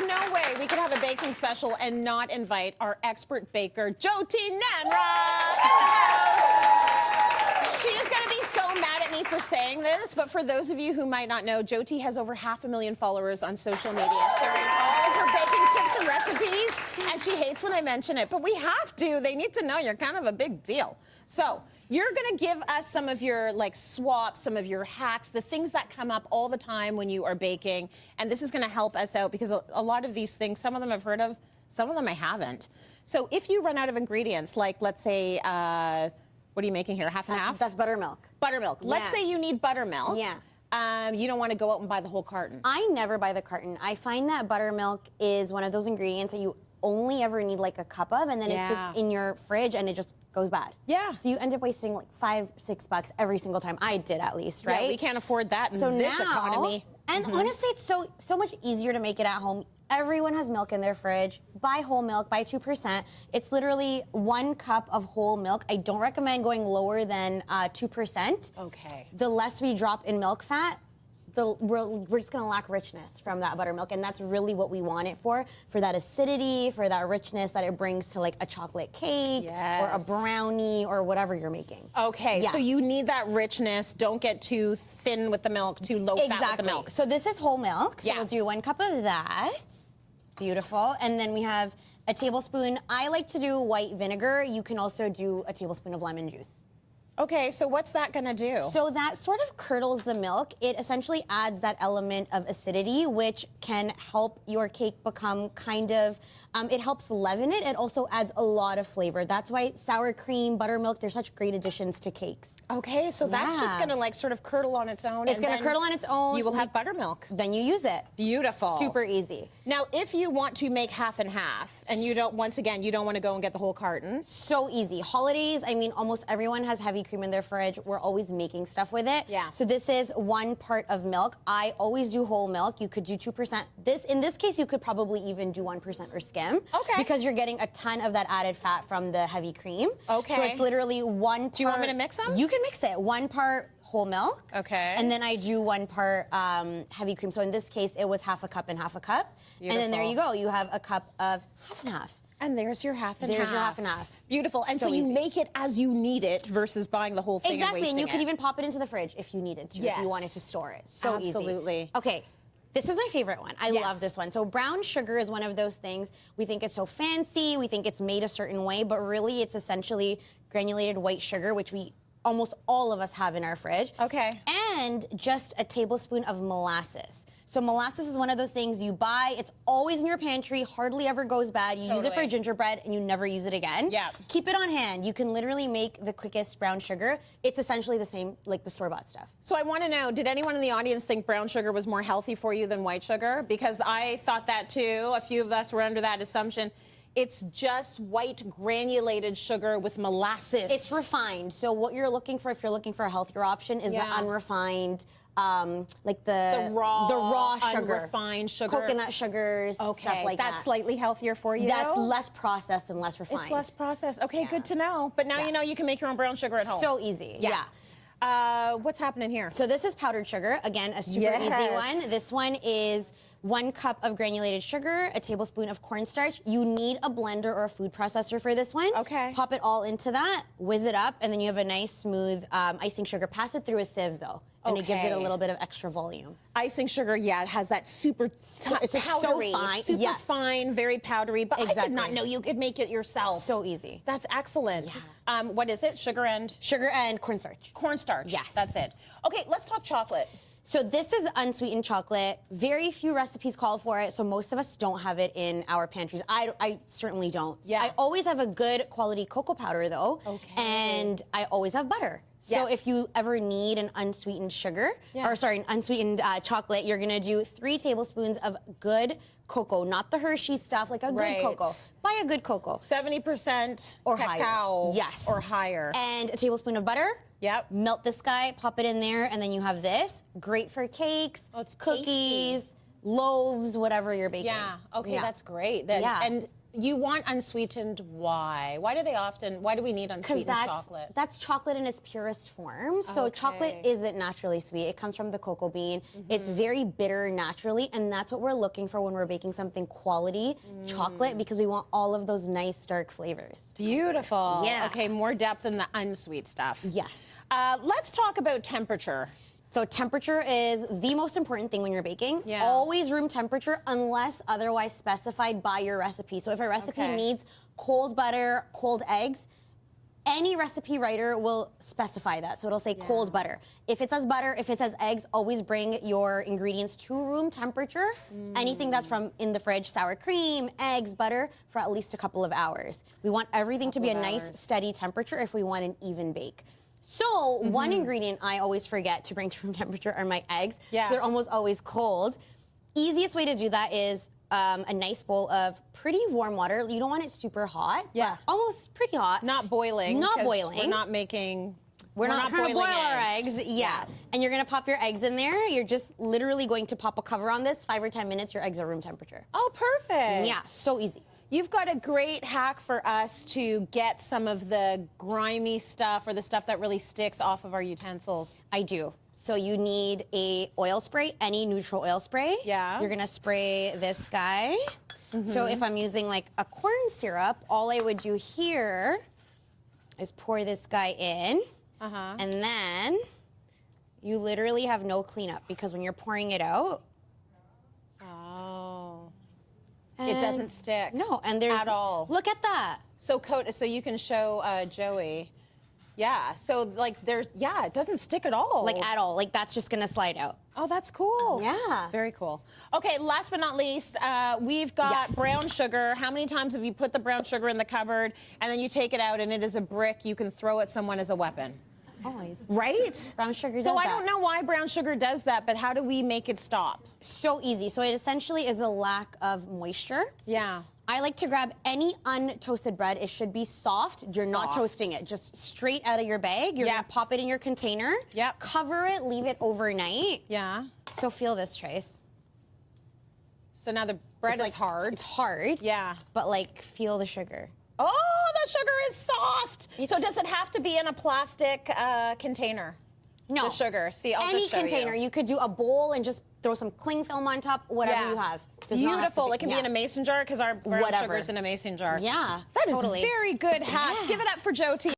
no way we could have a baking special and not invite our expert baker, Jyoti Nanra, in the house. She is going to be so mad at me for saying this, but for those of you who might not know, Jyoti has over 500,000 followers on social media, sharing all of her baking tips and recipes, and she hates when I mention it, but we have to. They need to know you're kind of a big deal. So you're going to give us some of your swaps, some of your hacks, the things that come up all the time when you are baking. And this is going to help us out because a lot of these things, some of them I've heard of, some of them I haven't. So if you run out of ingredients, like let's say, what are you making here? Half and half? That's buttermilk. Buttermilk. Yeah. Let's say you need buttermilk. Yeah. You don't want to go out and buy the whole carton. I never buy the carton. I find that buttermilk is one of those ingredients that you only ever need like a cup of, and then it sits in your fridge and it just goes bad. Yeah. So you end up wasting like $5-6 every single time. I did, at least, right? Yeah, we can't afford that in this economy. And honestly, it's so much easier to make it at home. Everyone has milk in their fridge. Buy whole milk, buy 2%. It's literally 1 cup of whole milk. I don't recommend going lower than 2%. Okay. The less we drop in milk fat, we're just going to lack richness from that buttermilk, and that's really what we want it for that acidity, for that richness that it brings to like a chocolate cake or a brownie or whatever you're making. Okay, so you need that richness. Don't get too thin with the milk, too low fat with the milk. So this is whole milk, so we'll do 1 cup of that. Beautiful. And then we have a tablespoon. I like to do white vinegar. You can also do a tablespoon of lemon juice. Okay, so what's that gonna do? So that sort of curdles the milk. It essentially adds that element of acidity, which can help your cake become kind of, it helps leaven it. It also adds a lot of flavor. That's why sour cream, buttermilk, they're such great additions to cakes. Okay, so that's just gonna like sort of curdle on its own. It's gonna curdle on its own. You will have buttermilk. Then you use it. Beautiful. Super easy. Now, if you want to make half and half, and you don't, once again, you don't want to go and get the whole carton. So easy. Holidays, I mean, almost everyone has heavy cream in their fridge. We're always making stuff with it. Yeah. So this is 1 part of milk. I always do whole milk. You could do 2%. In this case, you could probably even do 1% or skim. Okay. Because you're getting a ton of that added fat from the heavy cream. Okay. So it's literally 1 part. Do you want me to mix them? You can mix it. 1 part whole milk. Okay. And then I do 1 part heavy cream. So in this case, it was half a cup and half a cup. Beautiful. And then there you go. You have a cup of half and half. And there's your half and half. There's your half and half. Beautiful. And so you make it as you need it versus buying the whole thing and wasting it. Exactly, and you could even pop it into the fridge if you needed to, if you wanted to store it. So easy. Absolutely. Okay. This is my favorite one. I love this one. So brown sugar is one of those things. We think it's so fancy. We think it's made a certain way, but really it's essentially granulated white sugar, which almost all of us have in our fridge. Okay. And just a tablespoon of molasses. So molasses is one of those things you buy. It's always in your pantry, hardly ever goes bad. You use it for gingerbread and you never use it again. Yeah. Keep it on hand. You can literally make the quickest brown sugar. It's essentially the same like the store-bought stuff. So I want to know, did anyone in the audience think brown sugar was more healthy for you than white sugar? Because I thought that too. A few of us were under that assumption. It's just white granulated sugar with molasses. It's refined. So what you're looking for, if you're looking for a healthier option, is the unrefined, like the raw sugar. Unrefined sugar. Coconut sugars, stuff like that. That's slightly healthier for you? That's less processed and less refined. It's less processed. Okay, good to know. But now you know you can make your own brown sugar at home. So easy, What's happening here? So this is powdered sugar. Again, a super easy one. This one is 1 cup of granulated sugar, a tablespoon of cornstarch. You need a blender or a food processor for this one. Okay. Pop it all into that, whiz it up, and then you have a nice smooth icing sugar. Pass it through a sieve though, and it gives it a little bit of extra volume. Icing sugar, it has that super it's powdery, so fine. super fine, very powdery. But I did not know you could make it yourself. So easy. That's excellent. What is it? Sugar and cornstarch. Cornstarch. Yes. That's it. Okay, let's talk chocolate. So this is unsweetened chocolate. Very few recipes call for it, so most of us don't have it in our pantries. I certainly don't. Yeah. I always have a good quality cocoa powder though. Okay. And I always have butter. So if you ever need an unsweetened an unsweetened chocolate, you're gonna do 3 tablespoons of good cocoa, not the Hershey stuff, like a good cocoa. Buy a good cocoa. 70% or cacao. higher. Yes. Or higher. And a tablespoon of butter. Yep. Melt this guy, pop it in there, and then you have this. Great for cakes, it's cookies, loaves, whatever you're baking. Yeah. Okay, that's great. And you want unsweetened. Why? Why do we need unsweetened chocolate? That's chocolate in its purest form. So chocolate isn't naturally sweet. It comes from the cocoa bean. It's very bitter naturally, and that's what we're looking for when we're baking something quality chocolate, because we want all of those nice dark flavors. Beautiful. Yeah. Okay, more depth in the unsweet stuff. Yes. Let's talk about temperature. So temperature is the most important thing when you're baking. Yeah. Always room temperature unless otherwise specified by your recipe. So if a recipe needs cold butter, cold eggs, any recipe writer will specify that. So it'll say cold butter. If it says butter, if it says eggs, always bring your ingredients to room temperature. Anything that's from in the fridge, sour cream, eggs, butter, for at least a couple of hours. We want everything to be a nice, steady temperature if we want an even bake. So one ingredient I always forget to bring to room temperature are my eggs. Yeah. So they're almost always cold. Easiest way to do that is a nice bowl of pretty warm water. You don't want it super hot, but almost pretty hot. Not boiling. Not boiling. We're not making. We're not trying to boil our eggs. eggs. Yeah. And you're gonna pop your eggs in there. You're just literally going to pop a cover on this. 5 or 10 minutes, your eggs are room temperature. Oh, perfect. Yeah, so easy. You've got a great hack for us to get some of the grimy stuff or the stuff that really sticks off of our utensils. I do. So you need a oil spray, any neutral oil spray. Yeah. You're gonna spray this guy. So if I'm using like a corn syrup, all I would do here is pour this guy in. And then you literally have no cleanup, because when you're pouring it out, it doesn't stick. No, and there's at all. Look at that. So so you can show Joey. Yeah. So like it doesn't stick at all. Like at all. Like that's just gonna slide out. Oh, that's cool. Yeah. Very cool. Okay, last but not least, we've got brown sugar. How many times have you put the brown sugar in the cupboard and then you take it out and it is a brick you can throw at someone as a weapon? Always. Right? Brown sugar does So I that. don't know why brown sugar does that, but how do we make it stop? So easy. So it essentially is a lack of moisture. Yeah. I like to grab any untoasted bread. It should be soft. You're not toasting it. Just straight out of your bag. You're gonna pop it in your container. Yep. Cover it, leave it overnight. Yeah. So feel this, Trace. So now the bread is hard. It's hard. Yeah. But like, feel the sugar. Oh, the sugar is soft. So does it have to be in a plastic container? No. The sugar. See, I'll any just show container. You could do a bowl and just throw some cling film on top, whatever you have. Beautiful. It can be in a mason jar, because our brown sugar is in a mason jar. Yeah, That is totally. very good hacks. Give it up for Jyoti.